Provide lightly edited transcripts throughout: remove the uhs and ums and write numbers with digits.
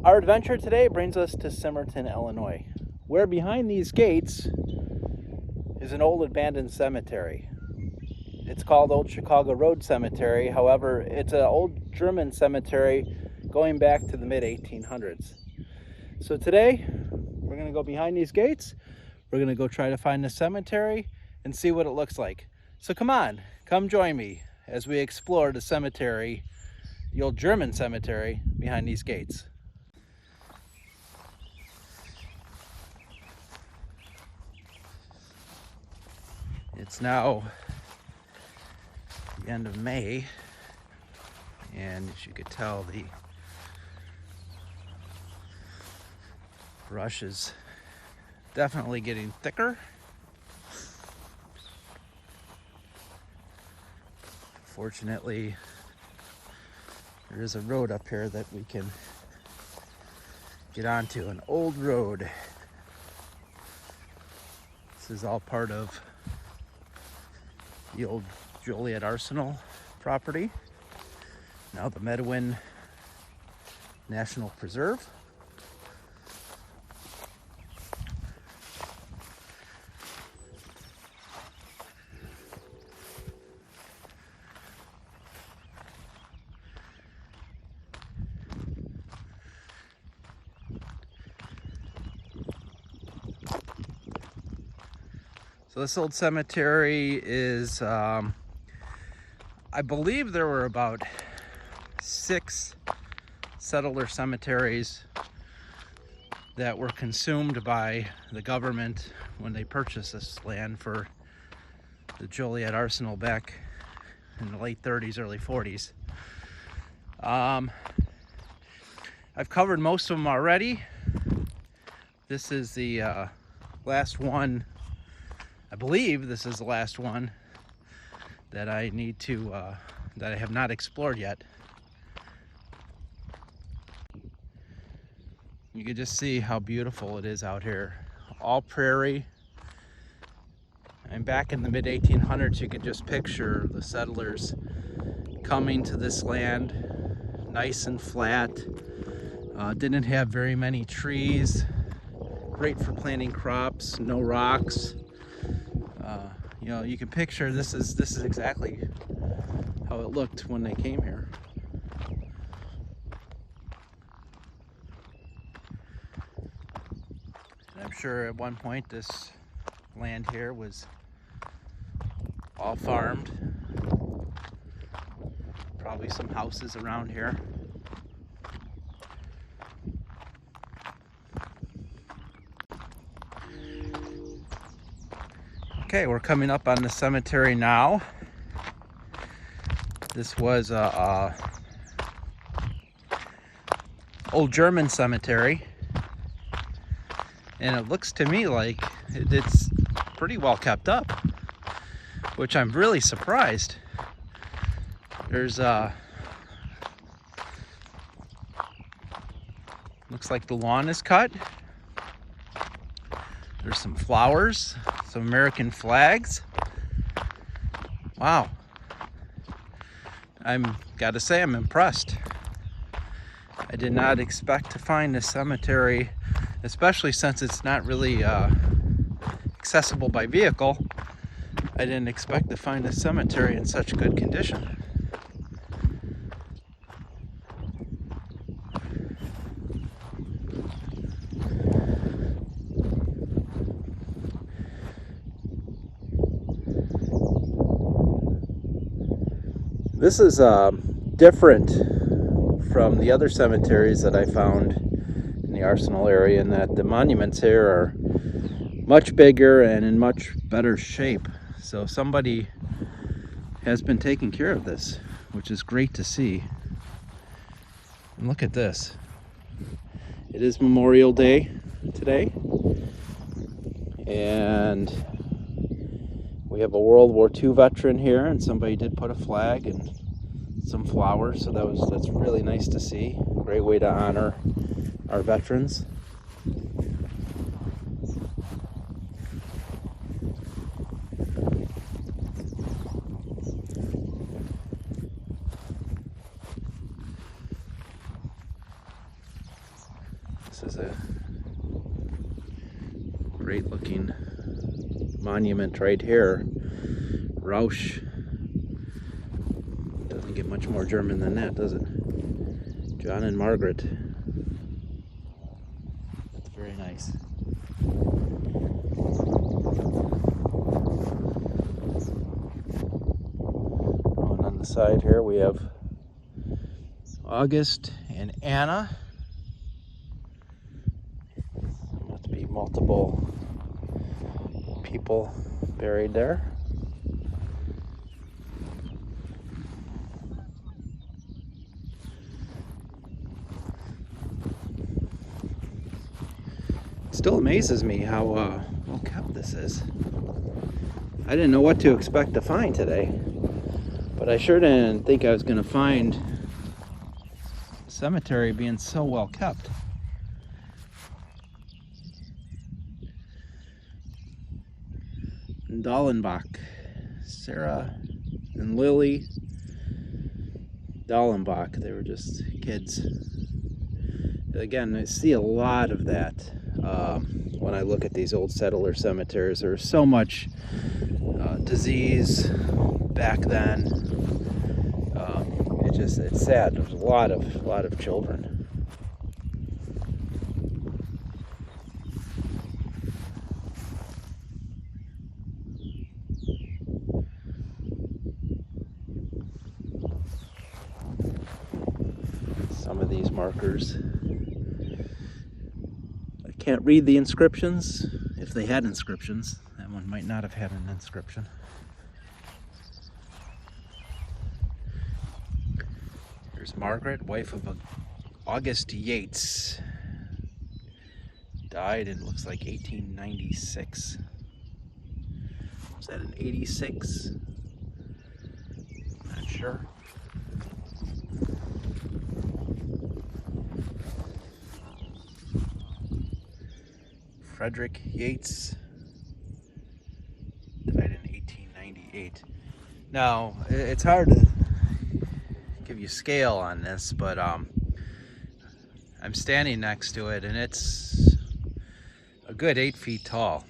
Our adventure today brings us to Symerton, Illinois, where behind these gates is an old abandoned cemetery. It's called Old Chicago Road Cemetery. However, it's an old German cemetery going back to the mid-1800s. So today, we're going to go behind these gates. We're going to go try to find the cemetery and see what it looks like. So come on, come join me as we explore the cemetery, the old German cemetery behind these gates. It's now the end of May, and as you could tell, the brush is definitely getting thicker. Fortunately, there is a road up here that we can get onto, an old road. This is all part of the old Joliet Arsenal property, now the Medwin National Preserve. So this old cemetery is, I believe there were about 6 settler cemeteries that were consumed by the government when they purchased this land for the Joliet Arsenal back in the late 30s, early 40s. I've covered most of them already. This is the last one. I believe this is the last one that I need to, that I have not explored yet. You can just see how beautiful it is out here. All prairie. And back in the mid-1800s, you could just picture the settlers coming to this land, nice and flat. Didn't have very many trees. Great for planting crops, no rocks. You know, you can picture this is exactly how it looked when they came here. And I'm sure at one point this land here was all farmed. Probably some houses around here. Okay, we're coming up on the cemetery now. This was a old German cemetery, and it looks to me like it's pretty well kept up, which I'm really surprised. There's looks like the lawn is cut. There's some flowers, some American flags. Wow. Gotta say, I'm impressed. I did not expect to find this cemetery, especially since it's not really accessible by vehicle. I didn't expect to find this cemetery in such good condition. This is different from the other cemeteries that I found in the Arsenal area, in that the monuments here are much bigger and in much better shape. So somebody has been taking care of this, which is great to see. And look at this. It is Memorial Day today, and we have a World War II veteran here, and somebody did put a flag and some flowers, so that's really nice to see. Great way to honor our veterans. This is a great looking monument right here. Rausch. Doesn't get much more German than that, does it? John and Margaret. That's very nice. And on the side here we have August and Anna. Must be multiple people buried there. It still amazes me how well kept this is. I didn't know what to expect to find today, but I sure didn't think I was going to find a cemetery being so well kept. Dallenbach, Sarah and Lily Dallenbach, they were just kids. Again, I see a lot of that when I look at these old settler cemeteries. There was so much disease back then. It's sad. There's a lot of children. Some of these markers, I can't read the inscriptions. If they had inscriptions, that one might not have had an inscription. Here's Margaret, wife of August Yates. Died in, looks like 1896. Was that an 86? Not sure. Frederick Yates died in 1898. Now, it's hard to give you scale on this, but I'm standing next to it and it's a good 8 feet tall.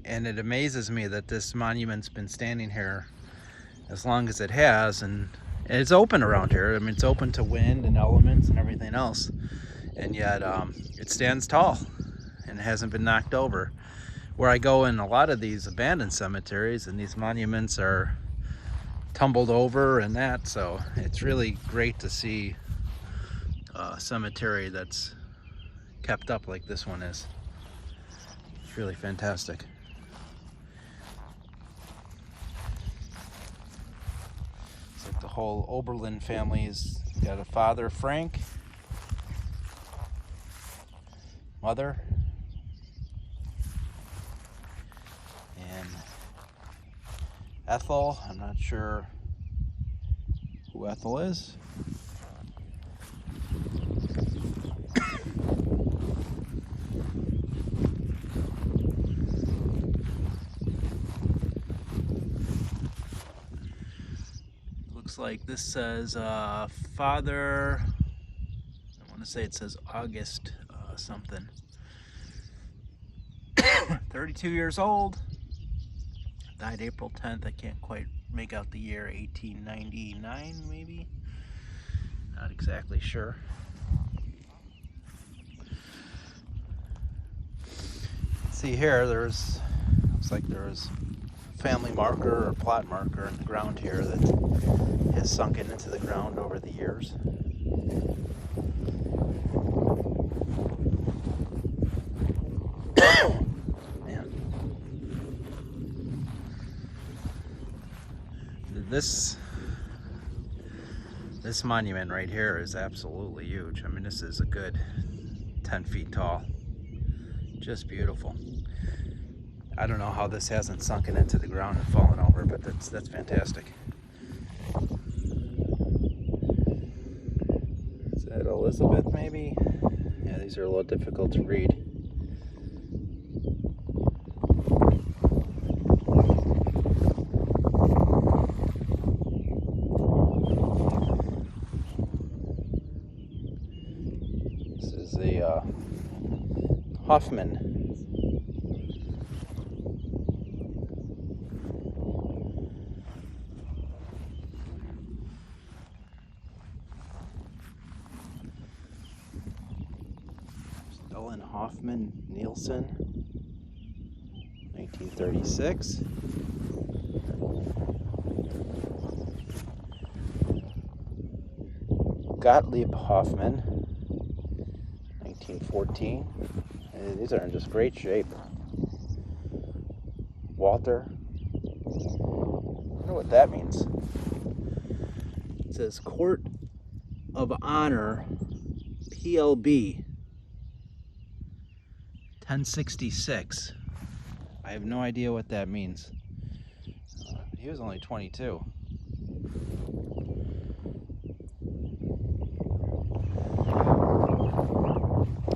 And it amazes me that this monument's been standing here as long as it has, and it's open around here. I mean, it's open to wind and elements and everything else, and yet it stands tall and hasn't been knocked over. Where I go in a lot of these abandoned cemeteries and these monuments are tumbled over and that, so it's really great to see a cemetery that's kept up like this one is. It's really fantastic. It's like the whole Oberlin family's got a father, Frank, mother, and Ethel. I'm not sure who Ethel is. Looks like this says father, I want to say it says August something. 32 years old. Died April 10th. I can't quite make out the year. 1899 maybe. Not exactly sure. See here, looks like there's a family marker or plot marker in the ground here that has sunken into the ground over the years. This monument right here is absolutely huge. I mean, this is a good 10 feet tall. Just beautiful. I don't know how this hasn't sunken into the ground and fallen over, but that's fantastic. Is that Elizabeth maybe? Yeah, these are a little difficult to read. the Hoffman. Ellen Hoffman Nielsen, 1936. Gottlieb Hoffman, 1914. These are in just great shape. Walter. I wonder what that means. It says Court of Honor, PLB, 1066. I have no idea what that means. He was only 22.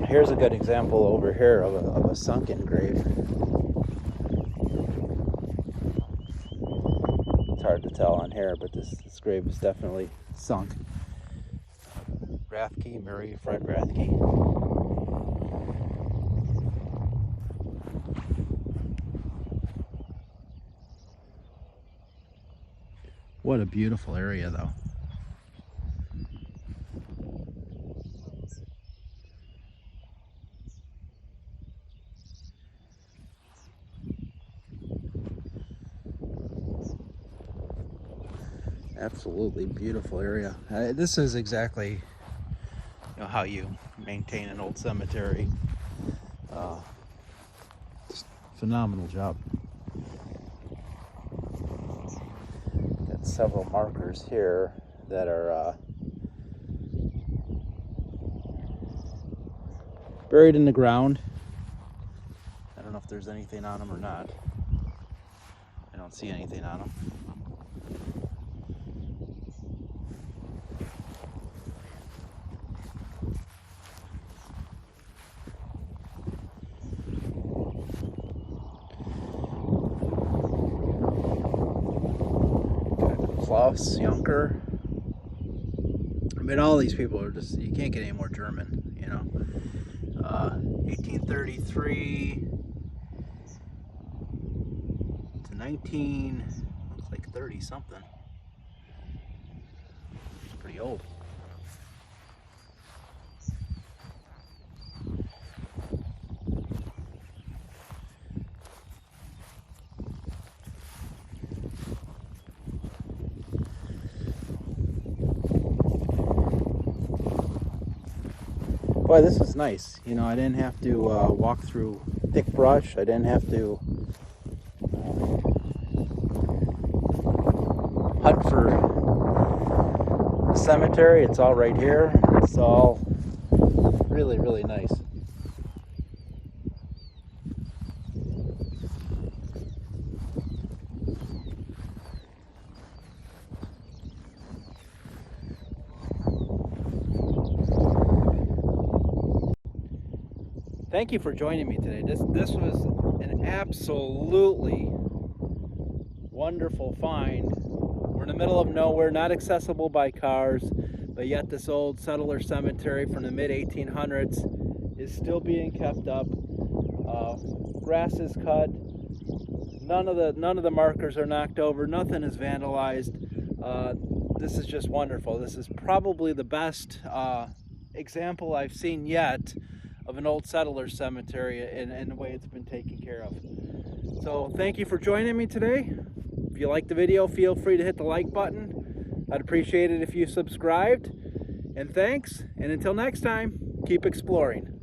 Here's a good example over here of a sunken grave. It's hard to tell on here, but this grave is definitely sunk. Rathke, Mary Fred Rathke. What a beautiful area, though. Absolutely beautiful area. This is exactly how you maintain an old cemetery. Just phenomenal job. Got several markers here that are buried in the ground. I don't know if there's anything on them or not. I don't see anything on them. Klaus Juncker. I mean, all these people are just, you can't get any more German, you know. 1833 to 19, looks like 30 something. It's pretty old. Boy, this is nice. You know, I didn't have to walk through thick brush. I didn't have to hunt for a cemetery. It's all right here. It's all really, really nice. Thank you for joining me today. This was an absolutely wonderful find. We're in the middle of nowhere, not accessible by cars, but yet this old settler cemetery from the mid-1800s is still being kept up. Grass is cut. None of the markers are knocked over. Nothing is vandalized. This is just wonderful. This is probably the best example I've seen yet of an old settler cemetery and the way it's been taken care of. So thank you for joining me today. If you liked the video, feel free to hit the like button. I'd appreciate it if you subscribed. And thanks, and until next time, keep exploring.